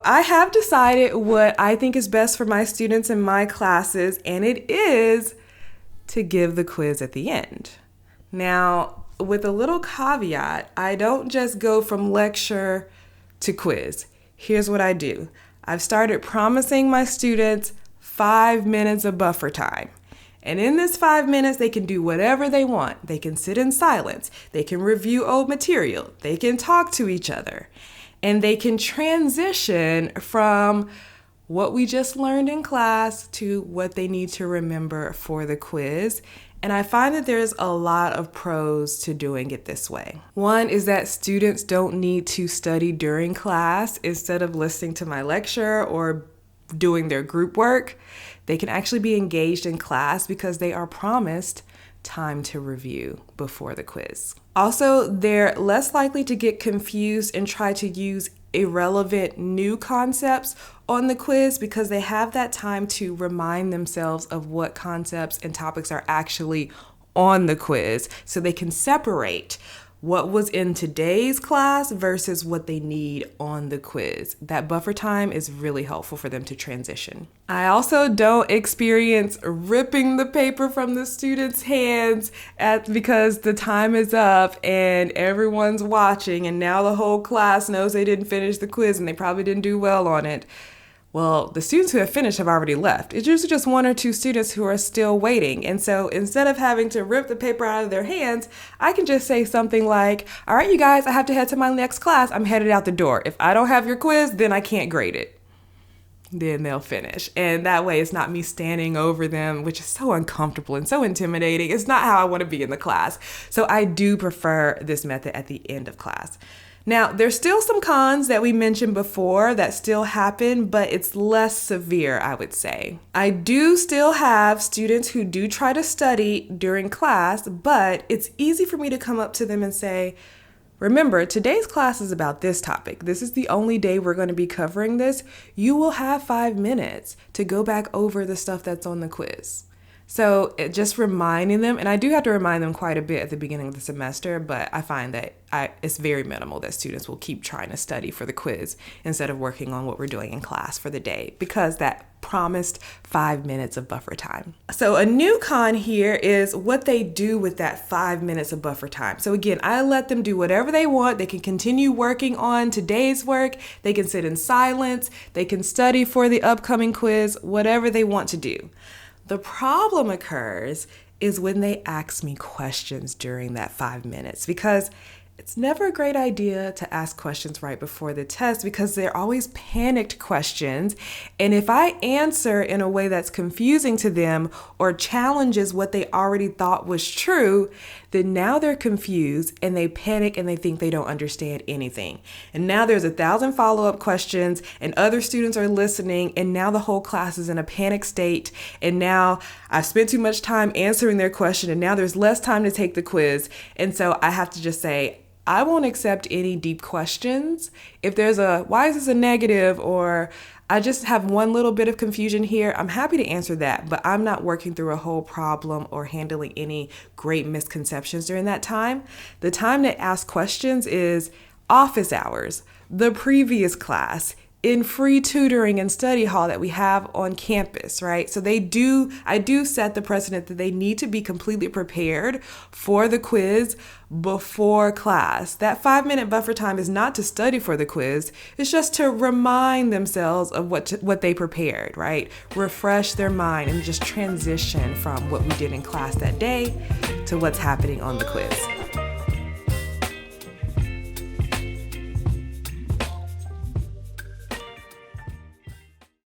I have decided what I think is best for my students in my classes, and it is to give the quiz at the end. Now, with a little caveat, I don't just go from lecture to quiz. Here's what I do. I've started promising my students 5 minutes of buffer time. And in this 5 minutes, they can do whatever they want. They can sit in silence. They can review old material. They can talk to each other. And they can transition from what we just learned in class to what they need to remember for the quiz. And I find that there's a lot of pros to doing it this way. One is that students don't need to study during class. Instead of listening to my lecture or doing their group work, they can actually be engaged in class because they are promised time to review before the quiz. Also, they're less likely to get confused and try to use irrelevant new concepts on the quiz because they have that time to remind themselves of what concepts and topics are actually on the quiz so they can separate what was in today's class versus what they need on the quiz. That buffer time is really helpful for them to transition. I also don't experience ripping the paper from the students' hands because the time is up and everyone's watching and now the whole class knows they didn't finish the quiz and they probably didn't do well on it. Well, the students who have finished have already left. It's usually just 1 or 2 students who are still waiting. And so instead of having to rip the paper out of their hands, I can just say something like, all right, you guys, I have to head to my next class. I'm headed out the door. If I don't have your quiz, then I can't grade it. Then they'll finish. And that way it's not me standing over them, which is so uncomfortable and so intimidating. It's not how I want to be in the class. So I do prefer this method at the end of class. Now, there's still some cons that we mentioned before that still happen, but it's less severe, I would say. I do still have students who do try to study during class, but it's easy for me to come up to them and say, remember, today's class is about this topic. This is the only day we're going to be covering this. You will have 5 minutes to go back over the stuff that's on the quiz. So just reminding them, and I do have to remind them quite a bit at the beginning of the semester, but I find that it's very minimal that students will keep trying to study for the quiz instead of working on what we're doing in class for the day because that promised 5 minutes of buffer time. So a new con here is what they do with that 5 minutes of buffer time. So again, I let them do whatever they want. They can continue working on today's work. They can sit in silence. They can study for the upcoming quiz, whatever they want to do. The problem occurs is when they ask me questions during that 5 minutes because it's never a great idea to ask questions right before the test because they're always panicked questions. And if I answer in a way that's confusing to them or challenges what they already thought was true, then now they're confused and they panic and they think they don't understand anything. And now there's 1,000 follow-up questions and other students are listening and now the whole class is in a panic state. And now I've spent too much time answering their question and now there's less time to take the quiz. And so I have to just say, I won't accept any deep questions. If there's why is this a negative, or I just have one little bit of confusion here, I'm happy to answer that, but I'm not working through a whole problem or handling any great misconceptions during that time. The time to ask questions is office hours, the previous class, in free tutoring and study hall that we have on campus, right? So I do set the precedent that they need to be completely prepared for the quiz before class. That 5 minute buffer time is not to study for the quiz. It's just to remind themselves of what they prepared, right? Refresh their mind and just transition from what we did in class that day to what's happening on the quiz.